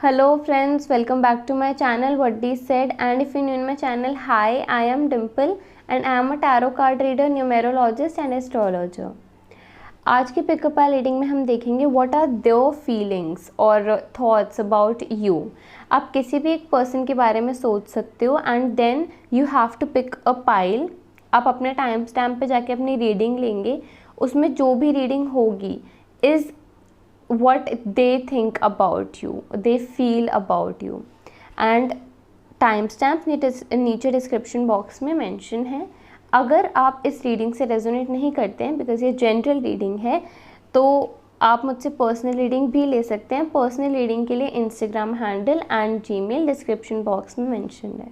Hello friends, welcome back to my channel What Dee Said, and if you're new in my channel, hi, I am Dimple and I am a tarot card reader, numerologist and astrologer. आज की pickup I reading में हम देखेंगे what are their feelings और thoughts about you. आप किसी भी एक पर्सन के बारे में सोच सकते हो and then you have to pick a pile. आप अपने टाइम स्टैम्प पे जाके अपनी रीडिंग लेंगे, उसमें जो भी रीडिंग होगी is what they think about you, they feel about you, and timestamp नीचे डिस्क्रिप्शन बॉक्स में मेंशन है। अगर आप इस रीडिंग से रेजोनेट नहीं करते हैं, बिकॉज ये जनरल रीडिंग है, तो आप मुझसे पर्सनल रीडिंग भी ले सकते हैं। पर्सनल रीडिंग के लिए Instagram handle and Gmail description box में मेंशन है।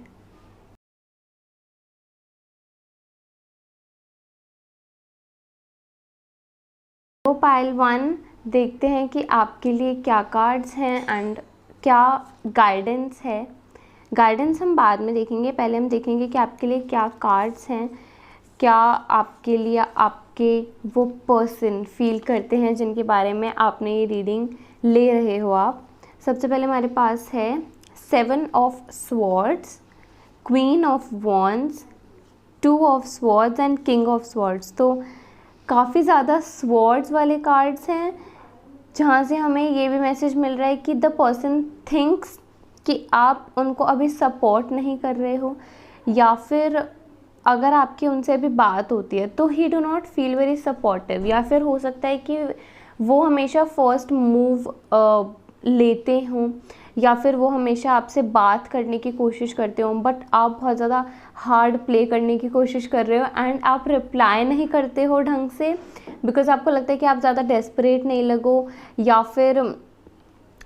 तो पाइल 1 देखते हैं कि आपके लिए क्या कार्ड्स हैं एंड क्या गाइडेंस है। गाइडेंस हम बाद में देखेंगे, पहले हम देखेंगे कि आपके लिए क्या कार्ड्स हैं, क्या आपके लिए आपके वो पर्सन फील करते हैं जिनके बारे में आपने ये रीडिंग ले रहे हो आप। सबसे पहले हमारे पास है 7 of swords, queen of wands, 2 of swords and king of swords. तो काफ़ी ज़्यादा स्वॉर्ड्स वाले कार्ड्स हैं, जहाँ से हमें ये भी मैसेज मिल रहा है कि द पर्सन थिंक्स कि आप उनको अभी सपोर्ट नहीं कर रहे हो, या फिर अगर आपकी उनसे अभी बात होती है तो ही do not feel very supportive, या फिर हो सकता है कि वो हमेशा फर्स्ट मूव लेते हों, या फिर वो हमेशा आपसे बात करने की कोशिश करते हो बट आप बहुत ज़्यादा हार्ड प्ले करने की कोशिश कर रहे हो एंड आप रिप्लाई नहीं करते हो ढंग से, बिकॉज आपको लगता है कि आप ज़्यादा डेस्परेट नहीं लगो, या फिर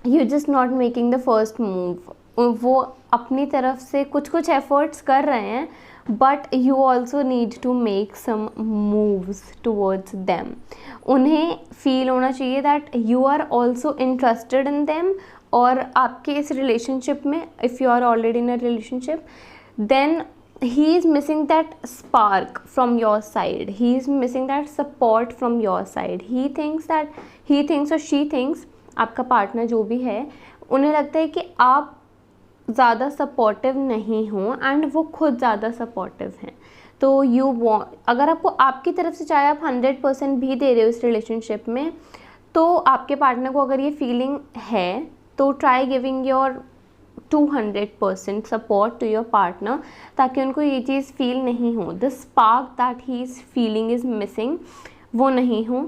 you just not making the first move. वो अपनी तरफ से कुछ एफर्ट्स कर रहे हैं but you also need to make some moves towards them. उन्हें फील होना चाहिए that you are also interested in them, और आपके इस रिलेशनशिप में if you are already in a relationship then he is missing that spark from your side, he is missing that support from your side, he thinks or she thinks, आपका partner जो भी है, उन्हें लगता है कि आप ज़्यादा सपोर्टिव नहीं हो एंड वो खुद ज़्यादा सपोर्टिव हैं। तो अगर आपको आपकी तरफ से चाहे आप 100% भी दे रहे हो इस रिलेशनशिप में, तो आपके पार्टनर को अगर ये फीलिंग है तो try giving your 200% support to your partner, ताकि उनको ये चीज़ फील नहीं हो, the spark that he is feeling is missing, वो नहीं हो।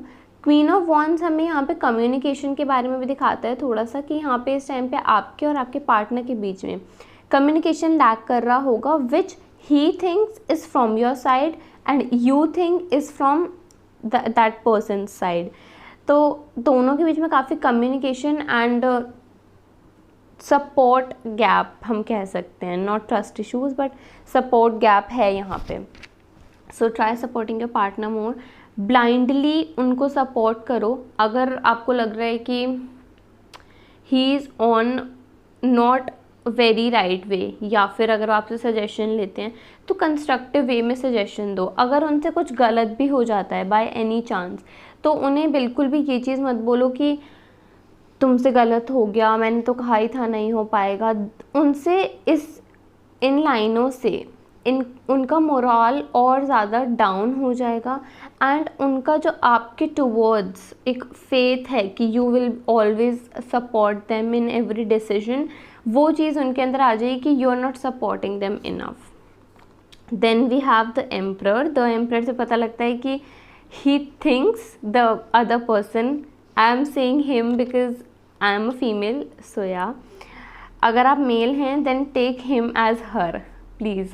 क्वीन ऑफ वॉन्ड्स हमें यहाँ पे कम्युनिकेशन के बारे में भी दिखाता है थोड़ा सा, कि यहाँ पे इस टाइम पे आपके और आपके पार्टनर के बीच में कम्युनिकेशन लैक कर रहा होगा, which he thinks is from your side and you think is from that person side. तो दोनों के बीच में काफ़ी कम्युनिकेशन एंड सपोर्ट गैप हम कह सकते हैं, not trust issues but support gap है यहाँ पे। So try supporting your partner more, blindly उनको सपोर्ट करो। अगर आपको लग रहा है कि he is on not very right way, या फिर अगर आपसे सजेशन लेते हैं तो कंस्ट्रक्टिव वे में सजेशन दो। अगर उनसे कुछ गलत भी हो जाता है बाय एनी चांस, तो उन्हें बिल्कुल भी ये चीज़ मत बोलो कि तुमसे गलत हो गया, मैंने तो कहा ही था नहीं हो पाएगा। उनसे इन लाइनों से उनका मोरल और ज़्यादा डाउन हो जाएगा एंड उनका जो आपके टुवर्ड्स एक फेथ है कि you will always support them in every decision, वो चीज़ उनके अंदर आ जाएगी कि you are not supporting them enough. Then we have the emperor. The emperor से पता लगता है कि he thinks the other person, I am saying him because I am a female, so yeah, अगर आप मेल हैं then take him as her please।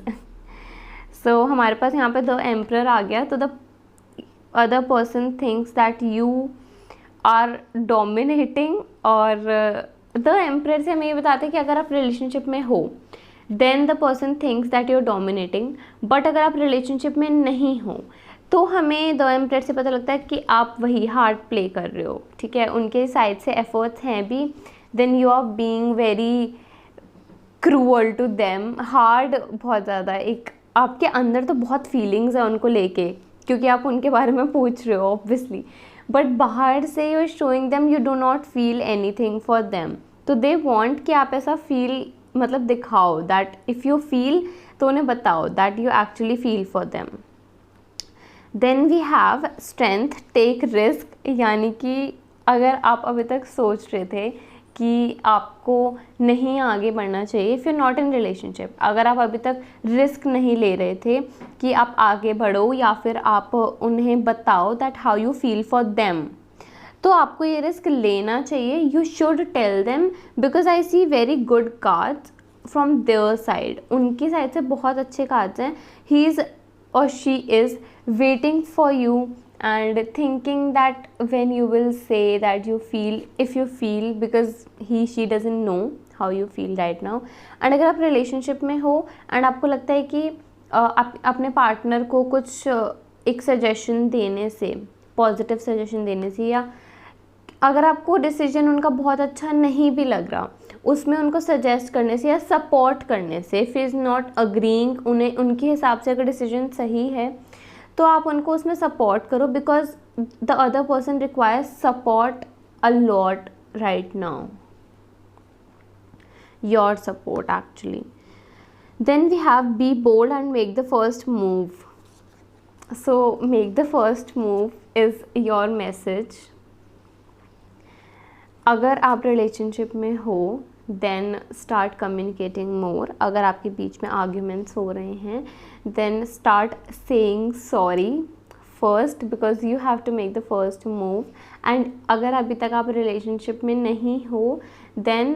so हमारे पास यहाँ पे the emperor आ गया, तो the other person thinks that you are dominating, और the emperor से हमें ये बताते हैं कि अगर आप रिलेशनशिप में हो then the person thinks that you're dominating, but अगर आप रिलेशनशिप में नहीं हो तो हमें द एम्परर से पता लगता है कि आप वही हार्ड प्ले कर रहे हो, ठीक है, उनके साइड से एफर्ट्स हैं भी, then you are being very cruel to them, hard बहुत ज़्यादा। एक आपके अंदर तो बहुत फीलिंग्स है उनको लेके, क्योंकि आप उनके बारे में पूछ रहे हो ऑब्वियसली, बट बाहर से you are showing them you do not feel anything for them. तो दे वॉन्ट कि आप ऐसा फील मतलब दिखाओ, दैट इफ़ यू फील तो उन्हें बताओ that you actually feel for them. Then we have strength, take risk, यानी कि अगर आप अभी तक सोच रहे थे कि आपको नहीं आगे बढ़ना चाहिए, if you not in relationship, अगर आप अभी तक रिस्क नहीं ले रहे थे कि आप आगे बढ़ो या फिर आप उन्हें बताओ that how you feel for them, तो आपको ये रिस्क लेना चाहिए। You should tell them because I see very good cards from their side, उनकी साइड से बहुत अच्छे कार्ड्स हैं। ही इज़ और she is waiting for you and thinking that when you will say that you feel, if you feel, because she doesn't know how you feel right now। and अगर आप relationship में हो and आपको लगता है कि अपने पार्टनर को कुछ एक सजेशन देने से, पॉजिटिव सजेशन देने से, या अगर आपको डिसीजन उनका बहुत अच्छा नहीं भी लग रहा, उसमें उनको सजेस्ट करने से या सपोर्ट करने से, इफ़ इज़ नॉट अग्रीइंग, उन्हें उनके हिसाब से अगर डिसीजन सही है तो आप उनको उसमें सपोर्ट करो, because the other person requires support a lot right now, your support actually. Then we have be bold and make the first move. So make the first move is your message. अगर आप relationship में हो then start communicating मोर। अगर आपके बीच में arguments हो रहे हैं then start saying sorry first, because you have to make the first move. And अगर अभी तक आप रिलेशनशिप में नहीं हो then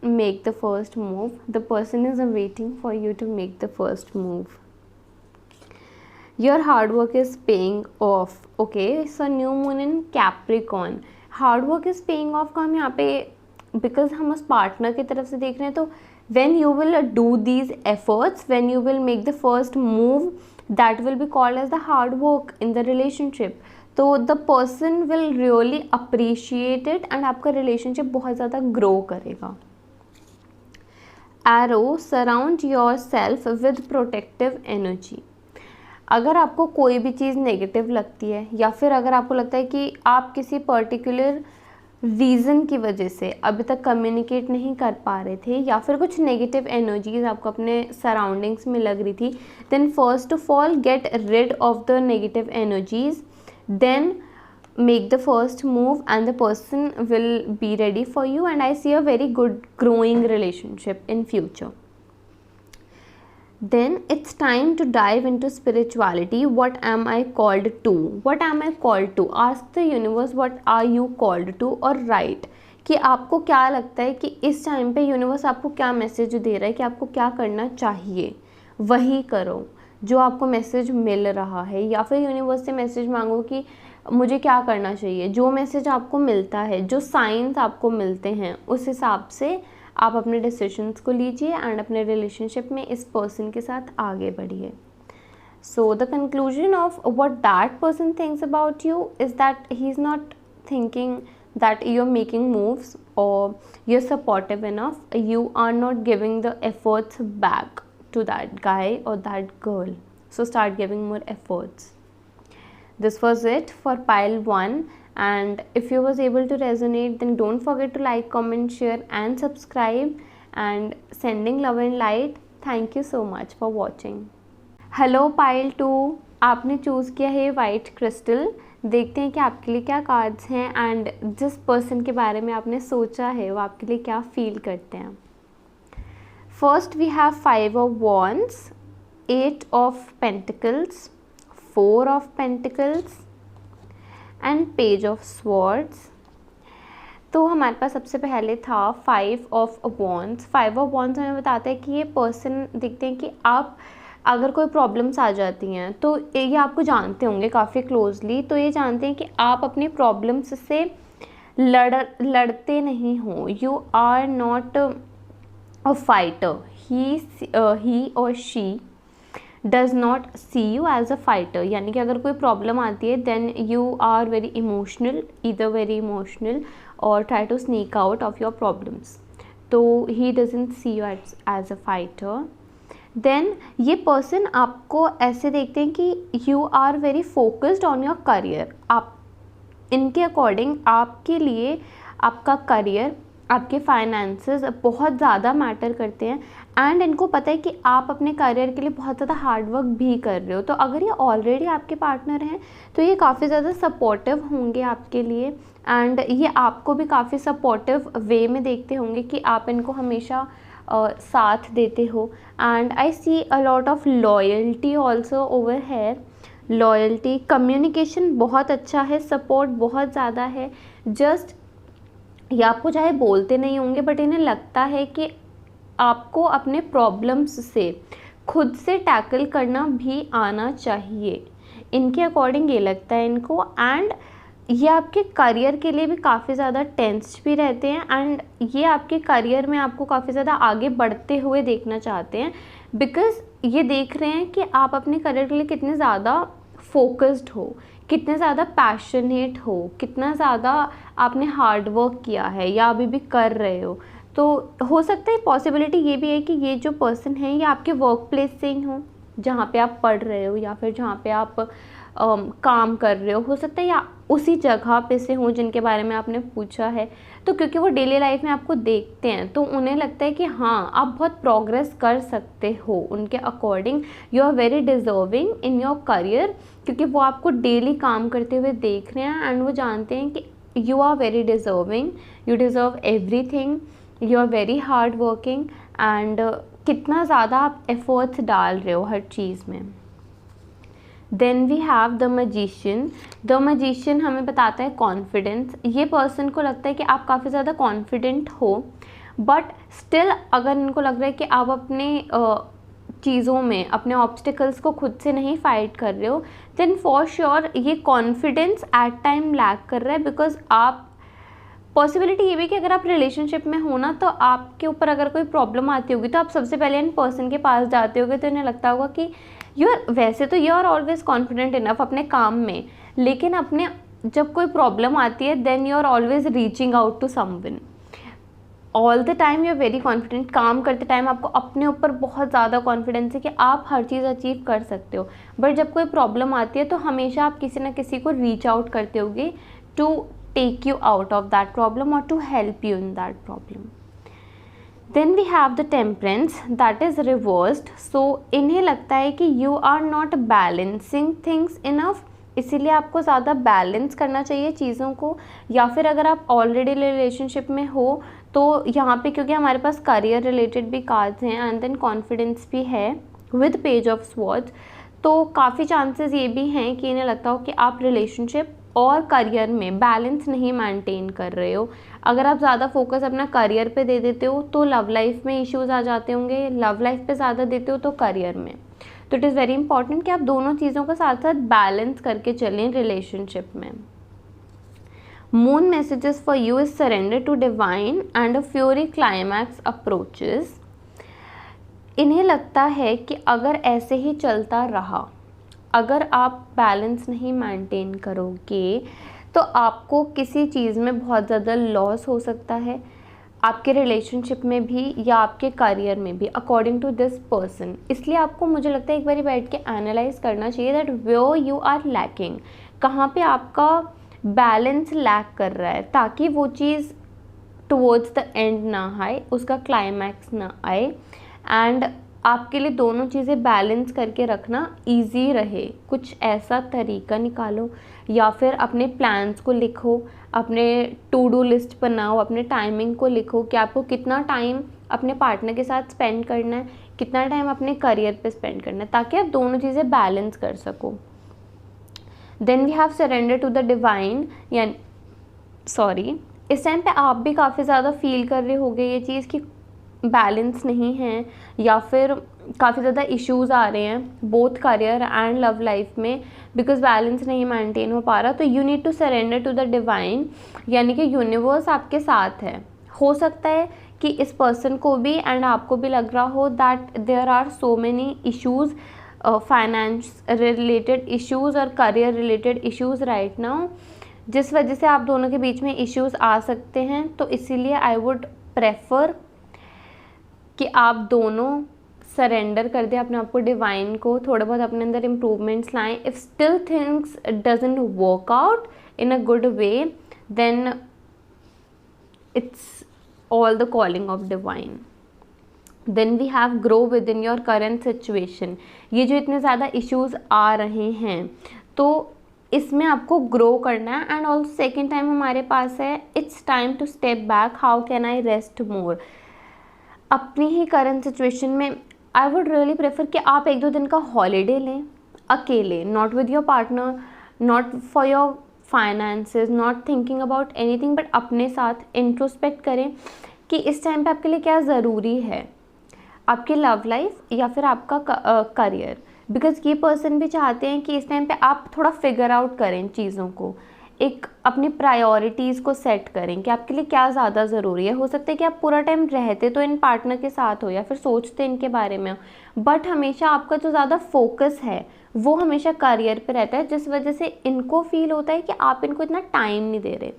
make the first move, the person is waiting for you to make the first move. Your hard work is paying off. Okay, so new moon in Capricorn, hard work is paying off का हम यहाँ पे because हम उस partner की तरफ से देख रहे हैं, तो when you will do these efforts, when you will make the first move, that will be called as the hard work in the relationship। तो the person will really appreciate it and आपका relationship बहुत ज़्यादा grow करेगा। Arrow, surround yourself with protective energy। अगर आपको कोई भी चीज़ negative लगती है या फिर अगर आपको लगता है कि आप किसी पर्टिकुलर रीज़न की वजह से अभी तक कम्युनिकेट नहीं कर पा रहे थे या फिर कुछ नेगेटिव एनर्जीज आपको अपने सराउंडिंग्स में लग रही थी, then first of all get rid of the negative energies, then make the first move and the person will be ready for you and I see a very good growing relationship in future. Then it's time to dive into spirituality. What am I called to? What am I called to? Ask the universe what are you called to, और write कि आपको क्या लगता है कि इस time पे universe आपको क्या मैसेज दे रहा है कि आपको क्या करना चाहिए, वही करो जो आपको मैसेज मिल रहा है। या फिर यूनिवर्स से मैसेज मांगो कि मुझे क्या करना चाहिए, जो मैसेज आपको मिलता है, जो साइंस आपको मिलते हैं, उस हिसाब से आप अपने डिसीजंस को लीजिए एंड अपने रिलेशनशिप में इस पर्सन के साथ आगे बढ़िए। So the conclusion of what that person thinks about you is that he is not thinking that you're making moves or you're supportive enough, you are not giving the efforts back to that guy or that girl, so start giving more efforts. This was it for pile 1, and if you was able to resonate then don't forget to like, comment, share and subscribe, and sending love and light. Thank you so much for watching. Hello pile 2, आपने choose किया है white crystal. देखते हैं कि आपके लिए क्या cards हैं एंड जिस पर्सन के बारे में आपने सोचा है वो आपके लिए क्या फील करते हैं। First we have 5 of wands, 8 of pentacles, 4 of pentacles and page of swords. तो हमारे पास सबसे पहले था 5 ऑफ वॉन्ड्स। 5 ऑफ वॉन्ड्स हमें बताता है कि ये पर्सन, देखते हैं कि आप अगर कोई प्रॉब्लम्स आ जाती हैं तो ये आपको जानते होंगे काफ़ी क्लोजली, तो ये जानते हैं कि आप अपनी प्रॉब्लम्स से लड़ते नहीं हो। You are not a fighter, he और she does not see you as a fighter, यानी कि अगर कोई प्रॉब्लम आती है then you are very emotional, either very emotional और try to sneak out of your problems. तो he doesn't see you as a fighter. Then ये person आपको ऐसे देखते हैं कि you are very focused on your career. आप इनके अकॉर्डिंग आपके लिए आपका करियर आपके फाइनेंसेस बहुत ज़्यादा मैटर करते हैं एंड इनको पता है कि आप अपने करियर के लिए बहुत ज़्यादा हार्ड वर्क भी कर रहे हो। तो अगर ये ऑलरेडी आपके पार्टनर हैं तो ये काफ़ी ज़्यादा सपोर्टिव होंगे आपके लिए एंड ये आपको भी काफ़ी सपोर्टिव वे में देखते होंगे कि आप इनको हमेशा साथ देते हो। And I see a lot of loyalty also over here. Loyalty, communication बहुत अच्छा है, सपोर्ट बहुत ज़्यादा है। जस्ट ये आपको चाहे बोलते नहीं होंगे बट इन्हें लगता है कि आपको अपने प्रॉब्लम्स से खुद से टैकल करना भी आना चाहिए। इनके अकॉर्डिंग ये लगता है इनको। एंड ये आपके करियर के लिए भी काफ़ी ज़्यादा टेंस्ड भी रहते हैं एंड ये आपके करियर में आपको काफ़ी ज़्यादा आगे बढ़ते हुए देखना चाहते हैं बिकॉज़ ये देख रहे हैं कि आप अपने करियर के लिए कितने ज़्यादा फोकस्ड हो, कितने ज़्यादा पैशनेट हो, कितना ज़्यादा आपने हार्ड वर्क किया है या अभी भी कर रहे हो। तो हो सकता है पॉसिबिलिटी ये भी है कि ये जो पर्सन है ये आपके वर्क प्लेस से ही हो, जहाँ पे आप पढ़ रहे हो या फिर जहाँ पे आप काम कर रहे हो सकता है या उसी जगह पे से हो जिनके बारे में आपने पूछा है। तो क्योंकि वो डेली लाइफ में आपको देखते हैं तो उन्हें लगता है कि हाँ आप बहुत प्रोग्रेस कर सकते हो उनके according. You are very deserving in your career, क्योंकि वो आपको डेली काम करते हुए देख रहे हैं एंड वो जानते हैं कि you are very deserving, you deserve everything, you are very hard working and कितना ज़्यादा आप एफर्ट्स डाल रहे हो हर चीज़ में। Then we have the magician. The magician हमें बताता है कॉन्फिडेंस। ये पर्सन को लगता है कि आप काफ़ी ज़्यादा कॉन्फिडेंट हो बट स्टिल अगर इनको लग रहा है कि आप अपने चीज़ों में अपने ऑब्स्टिकल्स को खुद से नहीं फाइट कर रहे हो देन फॉर श्योर ये कॉन्फिडेंस एट टाइम लैक कर रहा है बिकॉज आप पॉसिबिलिटी ये भी कि अगर आप रिलेशनशिप में हो ना तो आपके ऊपर अगर कोई प्रॉब्लम आती होगी तो आप सबसे पहले इन पर्सन के पास जाते होगे। तो इन्हें लगता होगा कि वैसे तो you are always confident enough अपने काम में, लेकिन अपने जब कोई प्रॉब्लम आती है then you are always reaching out to someone. All the time you are very confident. काम करते टाइम आपको अपने ऊपर बहुत ज़्यादा कॉन्फिडेंस है कि आप हर चीज़ अचीव कर सकते हो बट जब कोई प्रॉब्लम आती है तो हमेशा आप किसी ना किसी को रीच आउट करते होगे to take you out of that problem or to help you in that problem. Then we have the temperance that is reversed. So इन्हें लगता है कि you are not balancing things enough, इसीलिए आपको ज़्यादा balance करना चाहिए चीज़ों को। या फिर अगर आप ऑलरेडी रिलेशनशिप में हो तो यहाँ पे क्योंकि हमारे पास करियर रिलेटेड भी कार्ड्स हैं एंड देन कॉन्फिडेंस भी है विद पेज ऑफ स्वॉर्ड्स, तो काफ़ी चांसेस ये भी हैं कि इन्हें लगता हो कि आप रिलेशनशिप और करियर में बैलेंस नहीं मेंटेन कर रहे हो। अगर आप ज़्यादा फोकस अपना करियर पे दे देते हो तो लव लाइफ में इश्यूज़ आ जाते होंगे, लव लाइफ पे ज़्यादा देते हो तो करियर में। तो इट इज़ वेरी इंपॉर्टेंट कि आप दोनों चीज़ों का साथ साथ बैलेंस करके चलें रिलेशनशिप में। Moon messages for you is surrender to divine and a fury climax approaches. इन्हें लगता है कि अगर ऐसे ही चलता रहा, अगर आप बैलेंस नहीं मेंटेन करोगे तो आपको किसी चीज़ में बहुत ज़्यादा लॉस हो सकता है, आपके रिलेशनशिप में भी या आपके करियर में भी अकॉर्डिंग टू दिस पर्सन। इसलिए आपको मुझे लगता है एक बार बैठ के एनालाइज करना चाहिए that where you are lacking, कहाँ पे आपका बैलेंस लैक कर रहा है, ताकि वो चीज़ टुवर्ड्स द एंड ना आए, उसका क्लाइमैक्स ना आए एंड आपके लिए दोनों चीज़ें बैलेंस करके रखना इजी रहे। कुछ ऐसा तरीका निकालो या फिर अपने प्लान्स को लिखो, अपने टू डू लिस्ट बनाओ, अपने टाइमिंग को लिखो कि आपको कितना टाइम अपने पार्टनर के साथ स्पेंड करना है, कितना टाइम अपने करियर पे स्पेंड करना है, ताकि आप दोनों चीज़ें बैलेंस कर सको। Then we have surrender to the divine, यानी इस टाइम पे आप भी काफ़ी ज़्यादा फील कर रहे होगे ये चीज़ कि बैलेंस नहीं है या फिर काफ़ी ज़्यादा इश्यूज़ आ रहे हैं both career and love life में बिकॉज बैलेंस नहीं मेंटेन हो पा रहा। तो you need to surrender to the divine, यानी कि यूनिवर्स आपके साथ है। हो सकता है कि इस पर्सन को भी एंड आपको भी लग रहा हो that there are so many issues, finance related issues और career related issues right now, जिस वजह से आप दोनों के बीच में इश्यूज़ आ सकते हैं। तो इसीलिए आई वुड प्रेफर कि आप दोनों सरेंडर कर दें अपने आप को डिवाइन को, थोड़े बहुत अपने अंदर इम्प्रूवमेंट्स लाएं। If still things doesn't work out in a good way then it's all the calling of divine. Then we have grow within your current situation. ये जो इतने ज़्यादा issues आ रहे हैं तो इसमें आपको ग्रो करना है. एंड ऑल्सो सेकेंड टाइम हमारे पास है it's time to step back, how can I rest more. अपनी ही करंट सिचुएशन में आई वुड रियली प्रेफर कि आप 1-2 दिन का हॉलीडे लें अकेले, not with your partner, not for your finances, not thinking about anything, but अपने साथ इंट्रोस्पेक्ट करें कि इस टाइम पे आपके लिए क्या ज़रूरी है, आपकी लव लाइफ या फिर आपका करियर. बिकॉज ये पर्सन भी चाहते हैं कि इस टाइम पे आप थोड़ा फिगर आउट करें चीज़ों को, एक अपनी प्रायोरिटीज़ को सेट करें कि आपके लिए क्या ज़्यादा ज़रूरी है. हो सकता है कि आप पूरा टाइम रहते तो इन पार्टनर के साथ हो या फिर सोचते इनके बारे में हो, बट हमेशा आपका जो ज़्यादा फोकस है वो हमेशा करियर पे रहता है, जिस वजह से इनको फील होता है कि आप इनको इतना टाइम नहीं दे रहे.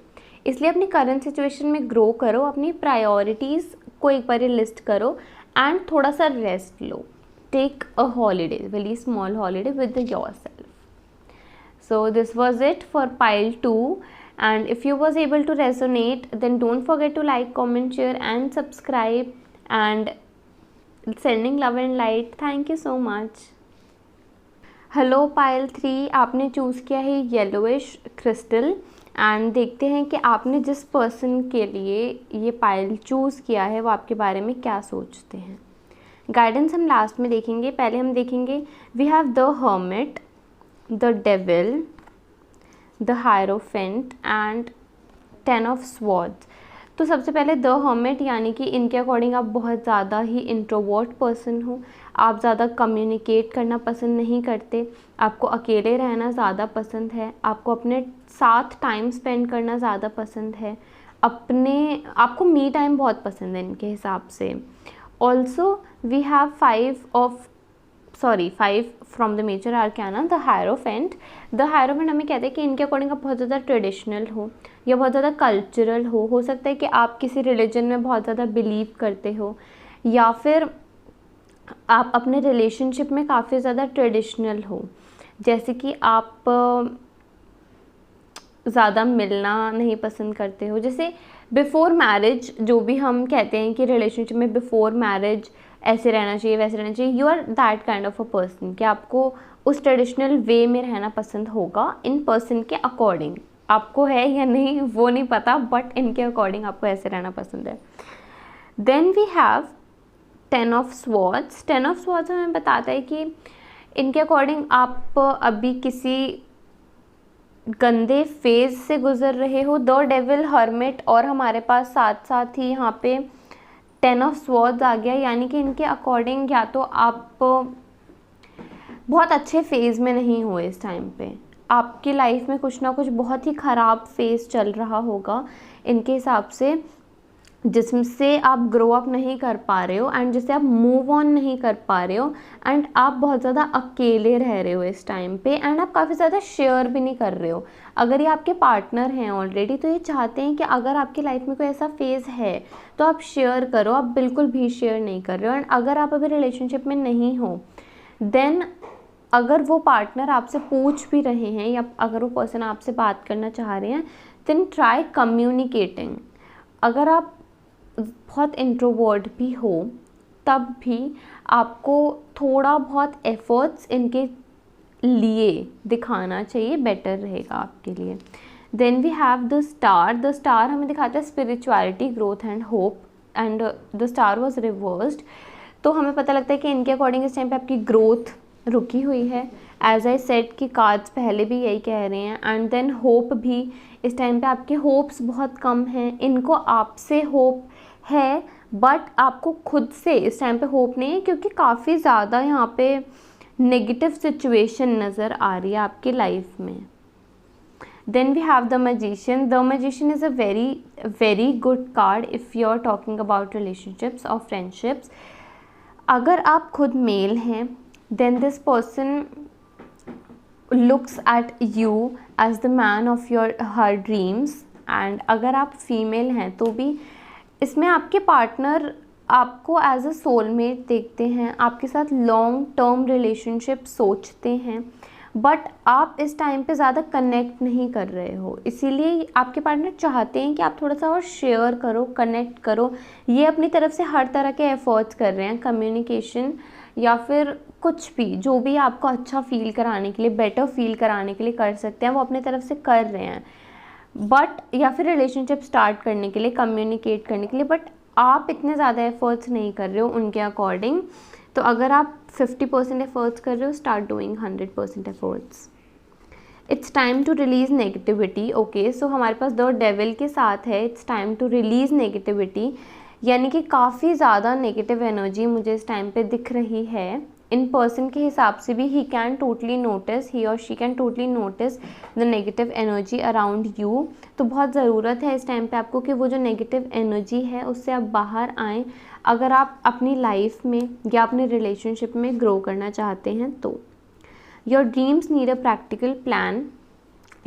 इसलिए अपनी करंट सिचुएशन में ग्रो करो, अपनी प्रायोरिटीज़ को एक बार लिस्ट करो एंड थोड़ा सा rest low. Take a holiday, very small holiday with yourself. So this was it for pile 2, and if you was able to resonate, then don't forget to like, comment, share and subscribe, and sending love and light. Thank you so much. Hello pile 3, आपने choose किया है yellowish crystal. And देखते हैं कि आपने जिस person के लिए ये पाइल चूज़ किया है वो आपके बारे में क्या सोचते हैं. गाइडेंस हम लास्ट में देखेंगे. पहले हम देखेंगे we have the hermit, the devil, the hierophant and 10 of swords. तो सबसे पहले द हर्मिट, यानी कि इनके अकॉर्डिंग आप बहुत ज़्यादा ही इंट्रोवर्ट पर्सन हो, आप ज़्यादा कम्युनिकेट करना पसंद नहीं करते, आपको अकेले रहना ज़्यादा पसंद है, आपको अपने साथ टाइम स्पेंड करना ज़्यादा पसंद है, आपको मी टाइम बहुत पसंद है इनके हिसाब से. Also we have 5 from the major arcana, the Hierophant. The Hierophant हमें कहते हैं कि इनके अकॉर्डिंग आप बहुत ज़्यादा ट्रेडिशनल हो या बहुत ज़्यादा कल्चरल हो सकता है कि आप किसी रिलीजन में बहुत ज़्यादा बिलीव करते हो, या फिर आप अपने रिलेशनशिप में काफ़ी ज़्यादा ट्रेडिशनल हो, जैसे कि आप ज़्यादा मिलना नहीं पसंद करते हो. जैसे बिफ़ोर मैरिज जो भी हम कहते हैं कि रिलेशनशिप में बिफ़ोर मैरिज ऐसे रहना चाहिए वैसे रहना चाहिए, you are that kind of a person कि आपको उस ट्रेडिशनल वे में रहना पसंद होगा इन पर्सन के अकॉर्डिंग. आपको है या नहीं वो नहीं पता, बट इनके अकॉर्डिंग आपको ऐसे रहना पसंद है. Then we have 10 of swords. 10 of swords हमें बताता है कि इनके अकॉर्डिंग आप अभी किसी गंदे फेज से गुजर रहे हो. द डेविल, हर्मिट और हमारे पास साथ साथ ही यहाँ पे 10 ऑफ स्वॉर्ड्स आ गया, यानी कि इनके अकॉर्डिंग या तो आप बहुत अच्छे फेज़ में नहीं हो इस टाइम पे, आपकी लाइफ में कुछ ना कुछ बहुत ही ख़राब फेज़ चल रहा होगा इनके हिसाब से, जिससे आप ग्रो अप नहीं कर पा रहे हो एंड जिससे आप मूव ऑन नहीं कर पा रहे हो, एंड आप बहुत ज़्यादा अकेले रह रहे हो इस टाइम पे, एंड आप काफ़ी ज़्यादा शेयर भी नहीं कर रहे हो. अगर ये आपके पार्टनर हैं ऑलरेडी तो ये चाहते हैं कि अगर आपकी लाइफ में कोई ऐसा फेज़ है तो आप शेयर करो, आप बिल्कुल भी शेयर नहीं कर रहे हो. एंड अगर आप अभी रिलेशनशिप में नहीं हो, देन अगर वो पार्टनर आपसे पूछ भी रहे हैं या अगर वो पर्सन आपसे बात करना चाह रहे हैं, देन ट्राई कम्युनिकेटिंग. अगर आप बहुत इंट्रोवर्ट भी हो तब भी आपको थोड़ा बहुत एफर्ट्स इनके लिए दिखाना चाहिए, बेटर रहेगा आपके लिए. Then we have the star. The star हमें दिखाता है spirituality, growth and hope, and the star was reversed. तो हमें पता लगता है कि इनके अकॉर्डिंग इस टाइम पे आपकी ग्रोथ रुकी हुई है. एज आई सेड कि कार्ड्स पहले भी यही कह रहे हैं. एंड देन होप भी, इस टाइम पे आपके होप्स बहुत कम हैं. इनको आपसे होप है बट आपको खुद से इस टाइम पे होप नहीं है, क्योंकि काफ़ी ज़्यादा यहाँ पे नेगेटिव सिचुएशन नज़र आ रही है आपकी लाइफ में. Then we have the magician. The magician is a very good card if you are talking about relationships और फ्रेंडशिप्स. अगर आप खुद मेल हैं, then this person looks at you as the man of her dreams. And अगर आप female हैं तो भी इसमें आपके पार्टनर आपको एज अ सोलमेट देखते हैं, आपके साथ लॉन्ग टर्म रिलेशनशिप सोचते हैं, बट आप इस टाइम पे ज़्यादा कनेक्ट नहीं कर रहे हो, इसीलिए आपके पार्टनर चाहते हैं कि आप थोड़ा सा और शेयर करो, कनेक्ट करो। ये अपनी तरफ से हर तरह के एफर्ट्स कर रहे हैं, कम्युनिकेशन या फिर कुछ भी जो भी आपको अच्छा फील कराने के लिए, बेटर फील कराने के लिए कर सकते हैं, वो अपनी तरफ से कर रहे हैं। बट या फिर रिलेशनशिप स्टार्ट करने के लिए, कम्युनिकेट करने के लिए, बट आप इतने ज़्यादा एफर्ट्स नहीं कर रहे हो उनके अकॉर्डिंग। तो अगर आप 50% एफर्ट्स कर रहे हो, start doing 100% efforts. It's time to release negativity. Okay, so हमारे पास दो डेविल के साथ है, it's time to release negativity, यानी कि काफ़ी ज़्यादा नेगेटिव एनर्जी मुझे इस टाइम पे दिख रही है। इन पर्सन के हिसाब से भी ही कैन टोटली नोटिस, ही और she can totally notice the negative energy around you. तो बहुत ज़रूरत है इस टाइम पे आपको कि वो जो नेगेटिव एनर्जी है उससे आप बाहर आएँ, अगर आप अपनी लाइफ में या अपने रिलेशनशिप में ग्रो करना चाहते हैं तो। Your dreams need a practical plan.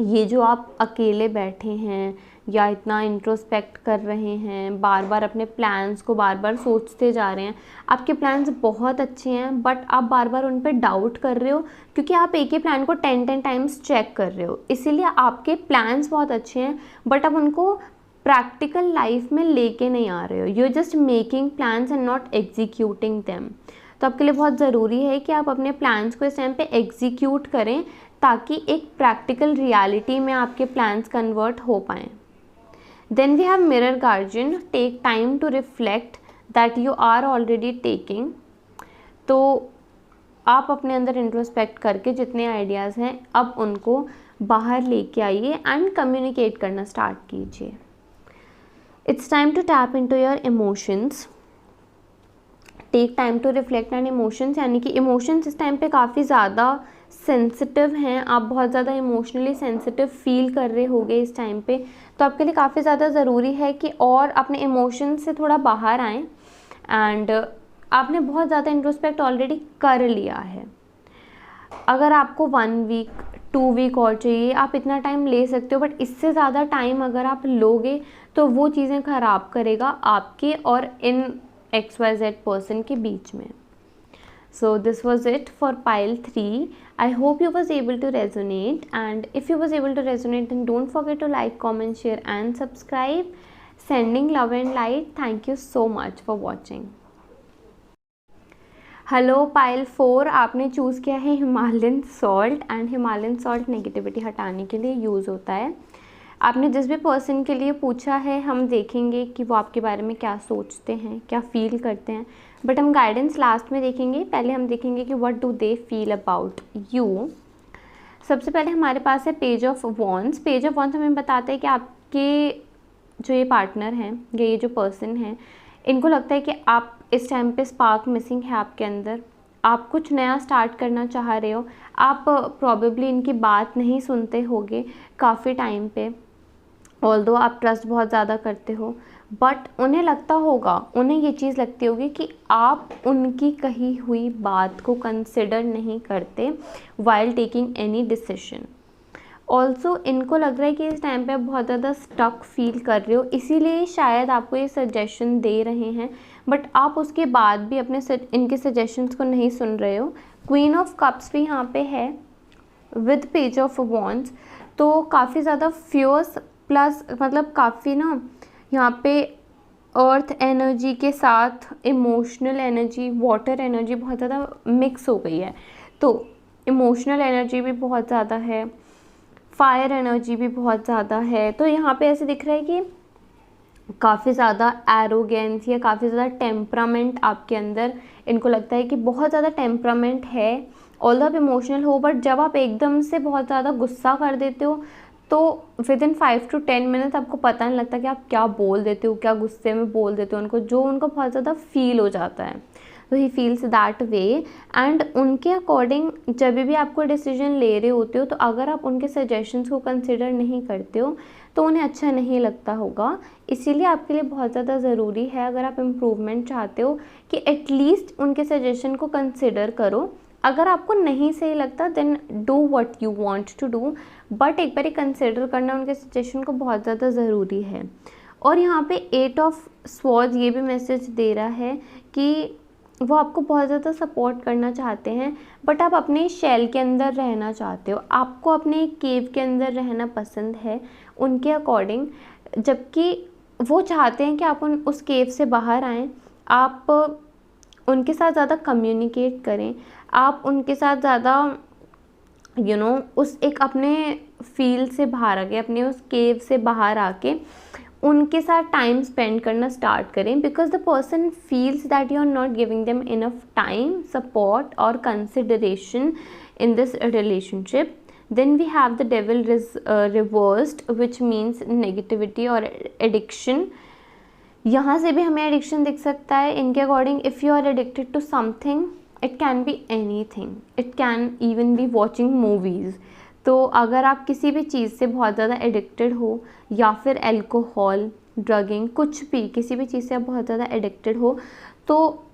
ये जो आप अकेले बैठे हैं या इतना इंट्रोस्पेक्ट कर रहे हैं, बार बार अपने प्लान्स को बार बार सोचते जा रहे हैं, आपके प्लान्स बहुत अच्छे हैं बट आप बार बार उन पर डाउट कर रहे हो, क्योंकि आप एक ही प्लान को 10 टाइम्स चेक कर रहे हो, इसीलिए आपके प्लान्स बहुत अच्छे हैं बट आप उनको प्रैक्टिकल लाइफ में लेके नहीं आ रहे हो। You are just making plans and not executing them. तो आपके लिए बहुत ज़रूरी है कि आप अपने प्लान्स को इस टाइम पे एग्जीक्यूट करें, ताकि एक प्रैक्टिकल रियलिटी में आपके प्लान्स कन्वर्ट हो पाएँ। Then we have mirror guardian. Take time to reflect that you are already taking. तो आप अपने अंदर इंट्रोस्पेक्ट करके जितने आइडियाज़ हैं अब उनको बाहर लेके आइए एंड कम्युनिकेट करना स्टार्ट कीजिए। It's time to tap into your emotions. Take time to reflect on emotions, यानी कि इमोशंस इस टाइम पे काफ़ी ज़्यादा सेंसिटिव हैं, आप बहुत ज़्यादा इमोशनली सेंसिटिव फील कर रहे होगे इस टाइम पे। तो आपके लिए काफ़ी ज़्यादा ज़रूरी है कि और अपने इमोशंस से थोड़ा बाहर आएँ, एंड आपने बहुत ज़्यादा इंट्रोस्पेक्ट ऑलरेडी कर लिया है। अगर आपको 1 वीक 2 वीक और चाहिए, आप इतना टाइम ले सकते हो, बट इससे ज़्यादा टाइम अगर आप लोगे तो वो चीज़ें ख़राब करेगा आपके और इन XYZ पर्सन के बीच में। So this was it for pile 3. I hope you was able to resonate, and if you was able to resonate then don't forget to like, comment, share and subscribe. Sending love and light. Thank you so much for watching. Hello pile 4, आपने choose किया है Himalayan salt, and Himalayan salt negativity हटाने के लिए use होता है। आपने जिस भी पर्सन के लिए पूछा है, हम देखेंगे कि वो आपके बारे में क्या सोचते हैं, क्या फील करते हैं, बट हम गाइडेंस लास्ट में देखेंगे। पहले हम देखेंगे कि what do they feel about you. सबसे पहले हमारे पास है page of wands. Page of wands हमें बताता है कि आपके जो ये पार्टनर हैं या ये जो पर्सन है, इनको लगता है कि आप इस टाइम पे स्पार्क मिसिंग है आपके अंदर, आप कुछ नया स्टार्ट करना चाह रहे हो। आप प्रॉबेबली इनकी बात नहीं सुनते होगे काफ़ी टाइम पे, ऑल्दो आप ट्रस्ट बहुत ज़्यादा करते हो, बट उन्हें लगता होगा, उन्हें ये चीज़ लगती होगी कि आप उनकी कही हुई बात को कंसिडर नहीं करते while taking any decision. Also इनको लग रहा है कि इस टाइम पे आप बहुत ज़्यादा स्टक फील कर रहे हो, इसीलिए शायद आपको ये सजेशन दे रहे हैं, बट आप उसके बाद भी अपने इनके सजेशंस को नहीं सुन रहे हो। क्वीन ऑफ कप्स भी यहाँ पे है विद पेज ऑफ वॉन्ड्स, तो काफ़ी ज़्यादा फ्यूर्स प्लस मतलब काफ़ी ना यहाँ पे अर्थ एनर्जी के साथ इमोशनल एनर्जी, वाटर एनर्जी बहुत ज़्यादा मिक्स हो गई है। तो इमोशनल एनर्जी भी बहुत ज़्यादा है, फायर एनर्जी भी बहुत ज़्यादा है। तो यहाँ पे ऐसे दिख रहा है कि काफ़ी ज़्यादा एरोगेंस या काफ़ी ज़्यादा टेम्परामेंट आपके अंदर, इनको लगता है कि बहुत ज़्यादा टेम्परामेंट है। ऑल्दो आप इमोशनल हो, बट जब आप एकदम से बहुत ज़्यादा गुस्सा कर देते हो तो विद इन 5 to 10 मिनट्स आपको पता नहीं लगता कि आप क्या बोल देते हो, क्या गुस्से में बोल देते हो उनको, जो उनको बहुत ज़्यादा फील हो जाता है। तो he feels that way, and उनके अकॉर्डिंग जब भी आपको डिसीजन ले रहे होते हो, तो अगर आप उनके सजेशंस को कंसिडर नहीं करते हो तो उन्हें अच्छा नहीं लगता होगा। इसीलिए आपके लिए बहुत ज़्यादा ज़रूरी है, अगर आप इम्प्रूवमेंट चाहते हो, कि एटलीस्ट उनके सजेशन को कंसिडर करो। अगर आपको नहीं सही लगता then do what you want to do, but एक बार कंसिडर करना उनके सजेशन को बहुत ज़्यादा ज़रूरी है। और यहाँ पे 8 ऑफ स्वॉर्ड्स ये भी मैसेज दे रहा है कि वो आपको बहुत ज़्यादा सपोर्ट करना चाहते हैं, बट आप अपने शेल के अंदर रहना चाहते हो, आपको अपने केव के अंदर रहना पसंद है उनके अकॉर्डिंग, जबकि वो चाहते हैं कि आप उस केव से बाहर आएँ, आप उनके साथ ज़्यादा कम्युनिकेट करें, आप उनके साथ ज़्यादा उस एक अपने फील्ड से बाहर आके, अपने उस केव से बाहर आके उनके साथ टाइम स्पेंड करना स्टार्ट करें, because the person feels that you are not giving them enough time, support और consideration in this relationship. Then we have the devil reversed, which means negativity और addiction. यहाँ से भी हमें एडिक्शन दिख सकता है इनके according. If you are addicted to something, it can be anything, it can even be watching movies. तो अगर आप किसी भी चीज़ से बहुत ज़्यादा एडिक्टेड हो, या फिर एल्कोहल, ड्रगिंग, कुछ भी, किसी भी चीज़ से आप बहुत ज़्यादा एडिक्टेड हो, तो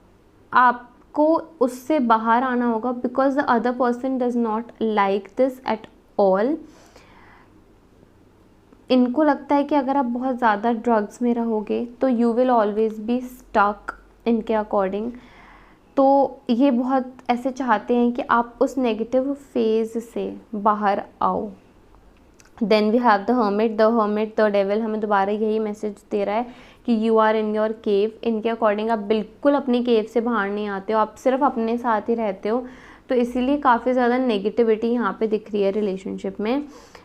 आपको उससे बाहर आना होगा, because the other person does not like this at all. इनको लगता है कि अगर आप बहुत ज़्यादा ड्रग्स में रहोगे तो you will always be stuck इनके अकॉर्डिंग. तो ये बहुत ऐसे चाहते हैं कि आप उस नेगेटिव फेज़ से बाहर आओ. Then we have the hermit. The devil हमें दोबारा यही मैसेज दे रहा है कि you are in your cave. इनके अकॉर्डिंग आप बिल्कुल अपनी केव से बाहर नहीं आते हो, आप सिर्फ अपने साथ ही रहते हो, तो इसीलिए काफ़ी ज़्यादा नेगेटिविटी यहाँ पे दिख रही है रिलेशनशिप में.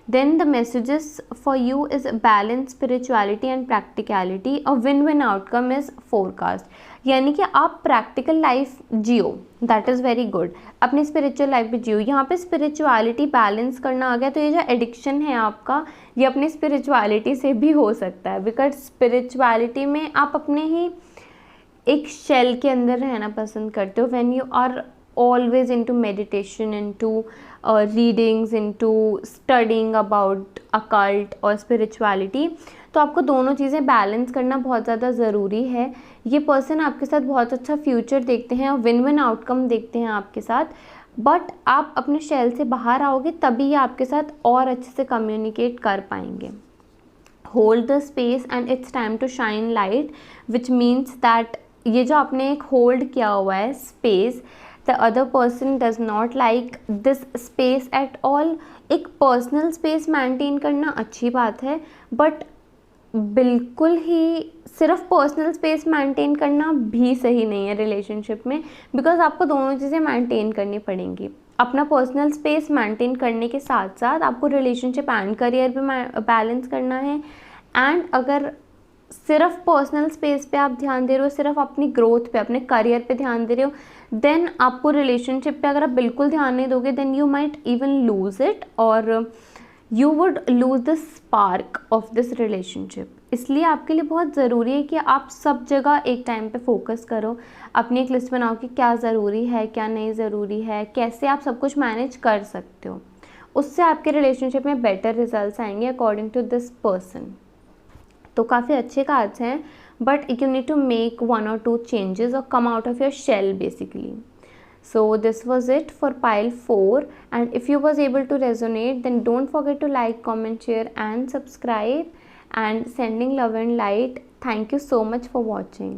Then the messages for you is balance, spirituality and practicality. A win win outcome is forecast. यानी कि आप प्रैक्टिकल लाइफ जियो, दैट इज़ वेरी गुड. अपनी स्पिरिचुअल लाइफ भी जियो. यहाँ पे स्पिरिचुअलिटी बैलेंस करना आ गया, तो ये जो एडिक्शन है आपका, ये अपनी स्पिरिचुअलिटी से भी हो सकता है, बिकॉज स्पिरिचुअलिटी में आप अपने ही एक शेल के अंदर रहना पसंद करते हो. When you are always into meditation, into readings, into studying about occult और spirituality, तो आपको दोनों चीज़ें बैलेंस करना बहुत ज़्यादा ज़रूरी है. ये पर्सन आपके साथ बहुत अच्छा फ्यूचर देखते हैं और विन विन आउटकम देखते हैं आपके साथ, बट आप अपने शेल से बाहर आओगे तभी ये आपके साथ और अच्छे से कम्युनिकेट कर पाएंगे. Hold the space and it's time to shine light, which means that ये जो आपने एक होल्ड किया हुआ है space, the other person does not like this space at all. एक पर्सनल स्पेस मेंटेन करना अच्छी बात है, बट बिल्कुल ही सिर्फ पर्सनल स्पेस मेंटेन करना भी सही नहीं है रिलेशनशिप में, बिकॉज आपको दोनों चीज़ें मेंटेन करनी पड़ेंगी. अपना पर्सनल स्पेस मेंटेन करने के साथ साथ आपको रिलेशनशिप एंड करियर भी बैलेंस करना है. एंड अगर सिर्फ पर्सनल स्पेस पे आप ध्यान दे रहे हो, सिर्फ अपनी ग्रोथ पे, अपने करियर पे ध्यान दे रहे हो, देन आपको रिलेशनशिप पे अगर आप बिल्कुल ध्यान नहीं दोगे, then you might even lose it, और you would lose the spark of this relationship. इसलिए आपके लिए बहुत ज़रूरी है कि आप सब जगह एक टाइम पे फोकस करो. अपनी एक लिस्ट बनाओ कि क्या ज़रूरी है, क्या नहीं ज़रूरी है, कैसे आप सब कुछ मैनेज कर सकते हो. उससे आपके रिलेशनशिप में बेटर रिजल्ट्स आएंगे अकॉर्डिंग टू दिस पर्सन. तो काफ़ी अच्छे कार्ड्स हैं, but you need to make 1 or 2 changes or come out of your shell basically. So this was it for pile 4, and if you was able to resonate, then don't forget to like, comment, share and subscribe, and sending love and light. Thank you so much for watching.